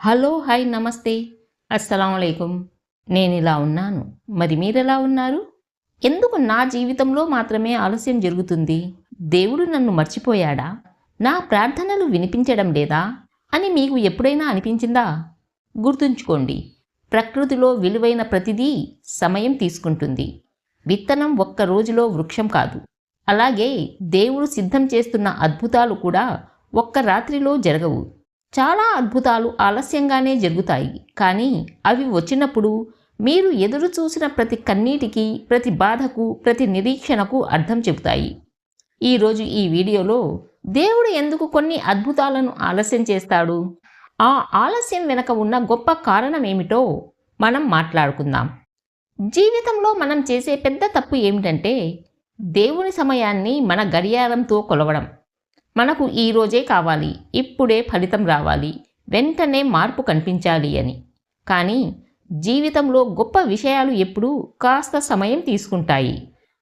Hello hi నమస్తే అస్సలాముఅలైకుం. నేనిలా ఉన్నాను. మరి మీరెలా ఉన్నారు? ఎందుకు నా జీవితంలో మాత్రమే ఆలస్యం జరుగుతుంది? దేవుడు నన్ను మర్చిపోయాడా? నా ప్రార్థనలు వినిపించడం లేదా అని మీకు ఎప్పుడైనా అనిపించిందా? గుర్తుంచుకోండి, ప్రకృతిలో విలువైన ప్రతిదీ సమయం తీసుకుంటుంది. విత్తనం ఒక్క రోజులో వృక్షం కాదు. అలాగే దేవుడు సిద్ధం చేస్తున్న అద్భుతాలు కూడా ఒక్క రాత్రిలో జరగవు. చాలా అద్భుతాలు ఆలస్యంగానే జరుగుతాయి, కానీ అవి వచ్చినప్పుడు మీరు ఎదురు చూసిన ప్రతి కన్నీటికి, ప్రతి బాధకు, ప్రతి నిరీక్షణకు అర్థం చెబుతాయి. ఈరోజు ఈ వీడియోలో దేవుడు ఎందుకు కొన్ని అద్భుతాలను ఆలస్యం చేస్తాడు, ఆ ఆలస్యం వెనక ఉన్న గొప్ప కారణం ఏమిటో మనం మాట్లాడుకుందాం. జీవితంలో మనం చేసే పెద్ద తప్పు ఏమిటంటే దేవుని సమయాన్ని మన గడియారంతో కొలవడం. మనకు ఈ రోజే కావాలి, ఇప్పుడే ఫలితం రావాలి, వెంటనే మార్పు కనిపించాలి అని. కానీ జీవితంలో గొప్ప విషయాలు ఎప్పుడూ కాస్త సమయం తీసుకుంటాయి.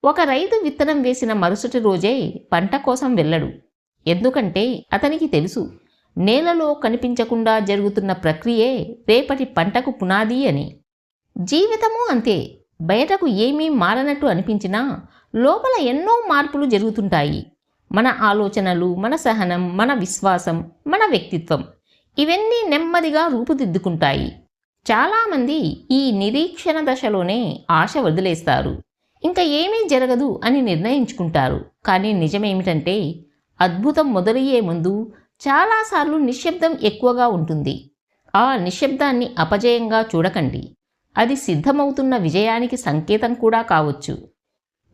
ఒక రైతు విత్తనం వేసిన మరుసటి రోజే పంట కోసం వెళ్ళడు. ఎందుకంటే అతనికి తెలుసు, నేలలో కనిపించకుండా జరుగుతున్న ప్రక్రియే రేపటి పంటకు పునాది అని. జీవితము అంతే. బయటకు ఏమీ మారనట్టు అనిపించినా లోపల ఎన్నో మార్పులు జరుగుతుంటాయి. మన ఆలోచనలు, మన సహనం, మన విశ్వాసం, మన వ్యక్తిత్వం ఇవన్నీ నెమ్మదిగా రూపుదిద్దుకుంటాయి. చాలామంది ఈ నిరీక్షణ దశలోనే ఆశ వదిలేస్తారు. ఇంకా ఏమీ జరగదు అని నిర్ణయించుకుంటారు. కానీ నిజమేమిటంటే అద్భుతం మొదలయ్యే ముందు చాలాసార్లు నిశ్శబ్దం ఎక్కువగా ఉంటుంది. ఆ నిశ్శబ్దాన్ని అపజయంగా చూడకండి. అది సిద్ధమవుతున్న విజయానికి సంకేతం కూడా కావచ్చు.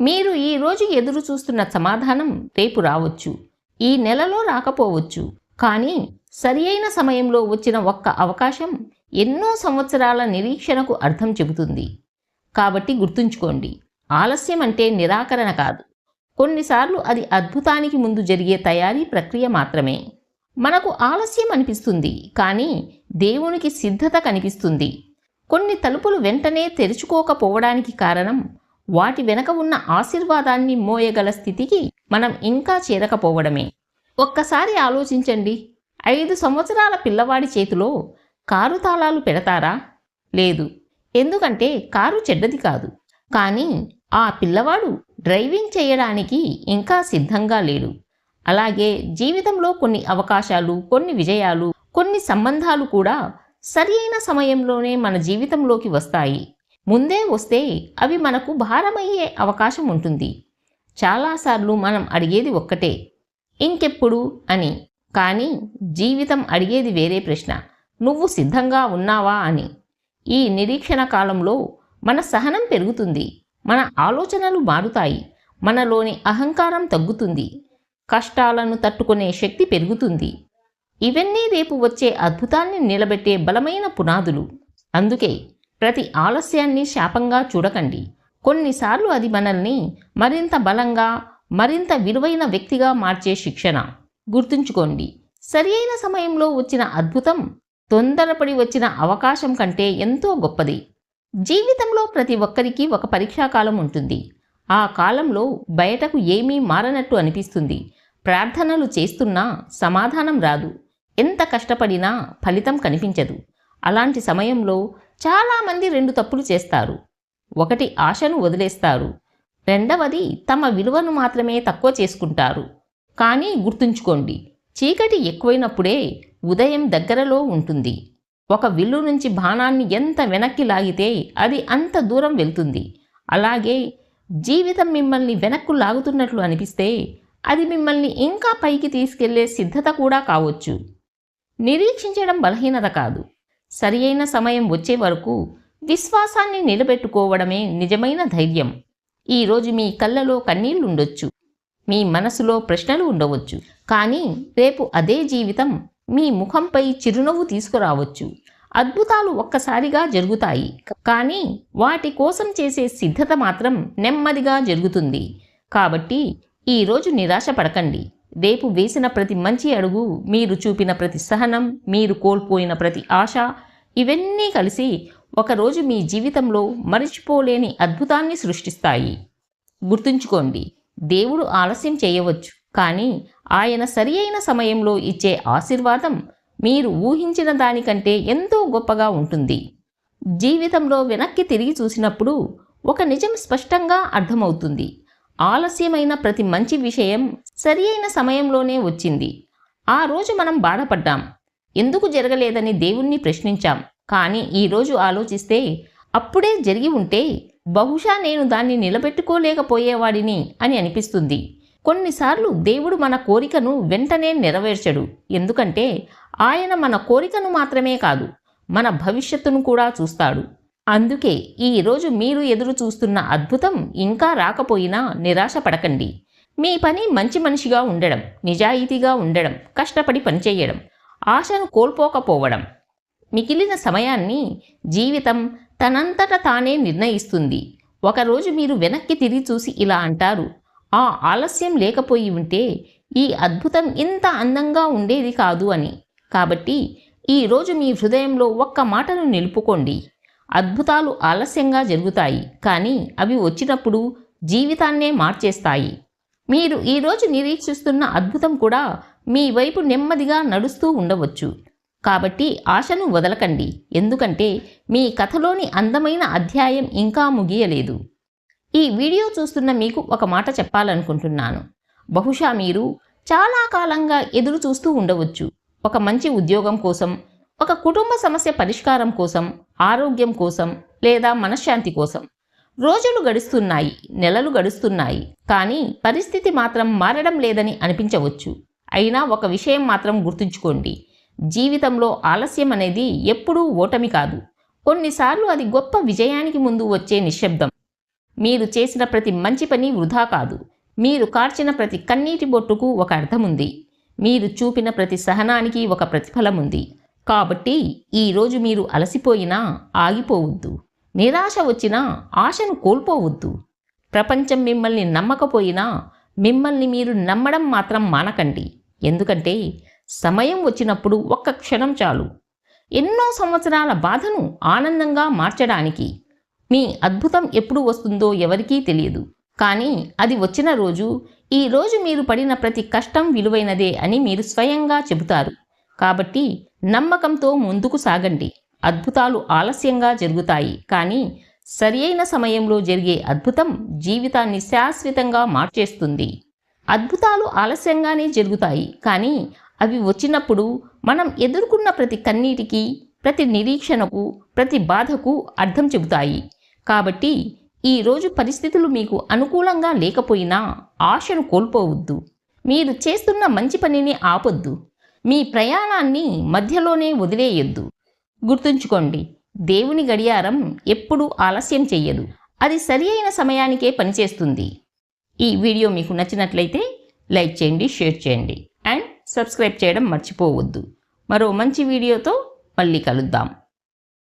మీరు ఈరోజు ఎదురు చూస్తున్న సమాధానం రేపు రావచ్చు, ఈ నెలలో రాకపోవచ్చు. కానీ సరి అయిన సమయంలో వచ్చిన ఒక్క అవకాశం ఎన్నో సంవత్సరాల నిరీక్షణకు అర్థం చెబుతుంది. కాబట్టి గుర్తుంచుకోండి, ఆలస్యం అంటే నిరాకరణ కాదు. కొన్నిసార్లు అది అద్భుతానికి ముందు జరిగే తయారీ ప్రక్రియ మాత్రమే. మనకు ఆలస్యం అనిపిస్తుంది, కానీ దేవునికి సిద్ధత కనిపిస్తుంది. కొన్ని తలుపులు వెంటనే తెరుచుకోకపోవడానికి కారణం వాటి వెనక ఉన్న ఆశీర్వాదాన్ని మోయగల స్థితికి మనం ఇంకా చేరకపోవడమే. ఒక్కసారి ఆలోచించండి, 5 సంవత్సరాల పిల్లవాడి చేతిలో కారు తాళాలు పెడతారా? లేదు. ఎందుకంటే కారు చెడ్డది కాదు. కానీ ఆ పిల్లవాడు డ్రైవింగ్ చేయడానికి ఇంకా సిద్ధంగా లేడు. అలాగే జీవితంలో కొన్ని అవకాశాలు, కొన్ని విజయాలు, కొన్ని సంబంధాలు కూడా సరి అయిన సమయంలోనే మన జీవితంలోకి వస్తాయి. ముందే వస్తే అవి మనకు భారమయ్యే అవకాశం ఉంటుంది. చాలాసార్లు మనం అడిగేది ఒక్కటే, ఇంకెప్పుడు అని. కానీ జీవితం అడిగేది వేరే ప్రశ్న, నువ్వు సిద్ధంగా ఉన్నావా అని. ఈ నిరీక్షణ కాలంలో మన సహనం పెరుగుతుంది, మన ఆలోచనలు మారుతాయి, మనలోని అహంకారం తగ్గుతుంది, కష్టాలను తట్టుకునే శక్తి పెరుగుతుంది. ఇవన్నీ రేపు వచ్చే అద్భుతాన్ని నిలబెట్టే బలమైన పునాదులు. అందుకే ప్రతి ఆలస్యాన్ని శాపంగా చూడకండి. కొన్నిసార్లు అది మనల్ని మరింత బలంగా, మరింత విలువైన వ్యక్తిగా మార్చే శిక్షణ. గుర్తుంచుకోండి, సరి అయిన సమయంలో వచ్చిన అద్భుతం తొందరపడి వచ్చిన అవకాశం కంటే ఎంతో గొప్పది. జీవితంలో ప్రతి ఒక్కరికి ఒక పరీక్షాకాలం ఉంటుంది. ఆ కాలంలో బయటకు ఏమీ మారనట్టు అనిపిస్తుంది. ప్రార్థనలు చేస్తున్నా సమాధానం రాదు. ఎంత కష్టపడినా ఫలితం కనిపించదు. అలాంటి సమయంలో చాలామంది 2 తప్పులు చేస్తారు. ఒకటి, ఆశను వదిలేస్తారు. రెండవది, తమ విలువను మాత్రమే తక్కువ చేసుకుంటారు. కానీ గుర్తుంచుకోండి, చీకటి ఎక్కువైనప్పుడే ఉదయం దగ్గరలో ఉంటుంది. ఒక విల్లు నుంచి బాణాన్ని ఎంత వెనక్కి లాగితే అది అంత దూరం వెళ్తుంది. అలాగే జీవితం మిమ్మల్ని వెనక్కు లాగుతున్నట్లు అనిపిస్తే అది మిమ్మల్ని ఇంకా పైకి తీసుకెళ్లే సిద్ధత కూడా కావచ్చు. నిరీక్షించడం బలహీనత కాదు. సరి అయిన సమయం వచ్చే వరకు విశ్వాసాన్ని నిలబెట్టుకోవడమే నిజమైన ధైర్యం. ఈరోజు మీ కళ్ళలో కన్నీళ్లుండొచ్చు, మీ మనసులో ప్రశ్నలు ఉండవచ్చు. కానీ రేపు అదే జీవితం మీ ముఖంపై చిరునవ్వు తీసుకురావచ్చు. అద్భుతాలు ఒక్కసారిగా జరుగుతాయి, కానీ వాటి కోసం చేసే సిద్ధత మాత్రం నెమ్మదిగా జరుగుతుంది. కాబట్టి ఈరోజు నిరాశ పడకండి. రేపు వేసిన ప్రతి మంచి అడుగు, మీరు చూపిన ప్రతి సహనం, మీరు కోల్పోయిన ప్రతి ఆశ, ఇవన్నీ కలిసి ఒకరోజు మీ జీవితంలో మరిచిపోలేని అద్భుతాన్ని సృష్టిస్తాయి. గుర్తుంచుకోండి, దేవుడు ఆలస్యం చేయవచ్చు, కానీ ఆయన సరి అయిన సమయంలో ఇచ్చే ఆశీర్వాదం మీరు ఊహించిన దానికంటే ఎంతో గొప్పగా ఉంటుంది. జీవితంలో వెనక్కి తిరిగి చూసినప్పుడు ఒక నిజం స్పష్టంగా అర్థమవుతుంది. ఆలస్యమైన ప్రతి మంచి విషయం సరి అయిన సమయంలోనే వచ్చింది. ఆ రోజు మనం బాధపడ్డాం, ఎందుకు జరగలేదని దేవుణ్ణి ప్రశ్నించాం. కానీ ఈరోజు ఆలోచిస్తే అప్పుడే జరిగి ఉంటే బహుశా నేను దాన్ని నిలబెట్టుకోలేకపోయేవాడిని అని అనిపిస్తుంది. కొన్నిసార్లు దేవుడు మన కోరికను వెంటనే నెరవేర్చడు. ఎందుకంటే ఆయన మన కోరికను మాత్రమే కాదు, మన భవిష్యత్తును కూడా చూస్తాడు. అందుకే ఈరోజు మీరు ఎదురు చూస్తున్న అద్భుతం ఇంకా రాకపోయినా నిరాశ పడకండి. మీ పని మంచి మనిషిగా ఉండడం, నిజాయితీగా ఉండడం, కష్టపడి పనిచేయడం, ఆశను కోల్పోకపోవడం. మిగిలిన సమయాన్ని జీవితం తనంతట తానే నిర్ణయిస్తుంది. ఒకరోజు మీరు వెనక్కి తిరిగి చూసి ఇలా అంటారు, ఆ ఆలస్యం లేకపోయి ఉంటే ఈ అద్భుతం ఇంత అందంగా ఉండేది కాదు అని. కాబట్టి ఈరోజు మీ హృదయంలో ఒక్క మాటను నిలుపుకోండి. అద్భుతాలు ఆలస్యంగా జరుగుతాయి, కానీ అవి వచ్చినప్పుడు జీవితాన్నే మార్చేస్తాయి. మీరు ఈరోజు నిరీక్షిస్తున్న అద్భుతం కూడా మీ వైపు నెమ్మదిగా నడుస్తూ ఉండవచ్చు. కాబట్టి ఆశను వదలకండి, ఎందుకంటే మీ కథలోని అందమైన అధ్యాయం ఇంకా ముగియలేదు. ఈ వీడియో చూస్తున్న మీకు ఒక మాట చెప్పాలనుకుంటున్నాను. బహుశా మీరు చాలా కాలంగా ఎదురు చూస్తూ ఉండవచ్చు. ఒక మంచి ఉద్యోగం కోసం, ఒక కుటుంబ సమస్య పరిష్కారం కోసం, ఆరోగ్యం కోసం, లేదా మనశ్శాంతి కోసం. రోజులు గడుస్తున్నాయి, నెలలు గడుస్తున్నాయి, కానీ పరిస్థితి మాత్రం మారడం లేదని అనిపించవచ్చు. అయినా ఒక విషయం మాత్రం గుర్తుంచుకోండి, జీవితంలో ఆలస్యం అనేది ఎప్పుడూ ఓటమి కాదు. కొన్నిసార్లు అది గొప్ప విజయానికి ముందు వచ్చే నిశ్శబ్దం. మీరు చేసిన ప్రతి మంచి పని వృధా కాదు. మీరు కార్చిన ప్రతి కన్నీటి బొట్టుకు ఒక అర్థం ఉంది. మీరు చూపిన ప్రతి సహనానికి ఒక ప్రతిఫలం ఉంది. కాబట్టి ఈరోజు మీరు అలసిపోయినా ఆగిపోవద్దు. నిరాశ వచ్చినా ఆశను కోల్పోవద్దు. ప్రపంచం మిమ్మల్ని నమ్మకపోయినా మిమ్మల్ని మీరు నమ్మడం మాత్రం మానకండి. ఎందుకంటే సమయం వచ్చినప్పుడు ఒక్క క్షణం చాలు ఎన్నో సంవత్సరాల బాధను ఆనందంగా మార్చడానికి. మీ అద్భుతం ఎప్పుడు వస్తుందో ఎవరికీ తెలియదు, కానీ అది వచ్చిన రోజు ఈరోజు మీరు పడిన ప్రతి కష్టం విలువైనదే అని మీరు స్వయంగా చెబుతారు. కాబట్టి నమ్మకంతో ముందుకు సాగండి. అద్భుతాలు ఆలస్యంగా జరుగుతాయి, కానీ సరియైన సమయంలో జరిగే అద్భుతం జీవితాన్ని శాశ్వతంగా మార్చేస్తుంది. అద్భుతాలు ఆలస్యంగానే జరుగుతాయి, కానీ అవి వచ్చినప్పుడు మనం ఎదుర్కొన్న ప్రతి కన్నీటికి, ప్రతి నిరీక్షణకు, ప్రతి బాధకు అర్థం చెబుతాయి. కాబట్టి ఈరోజు పరిస్థితులు మీకు అనుకూలంగా లేకపోయినా ఆశను కోల్పోవద్దు. మీరు చేస్తున్న మంచి పనిని ఆపొద్దు. మీ ప్రయాణాన్ని మధ్యలోనే వదిలేయొద్దు. గుర్తుంచుకోండి, దేవుని గడియారం ఎప్పుడూ ఆలస్యం చెయ్యదు. అది సరి అయిన సమయానికే పనిచేస్తుంది. ఈ వీడియో మీకు నచ్చినట్లయితే లైక్ చేయండి, షేర్ చేయండి అండ్ సబ్స్క్రైబ్ చేయడం మర్చిపోవద్దు. మరో మంచి వీడియోతో మళ్ళీ కలుద్దాం.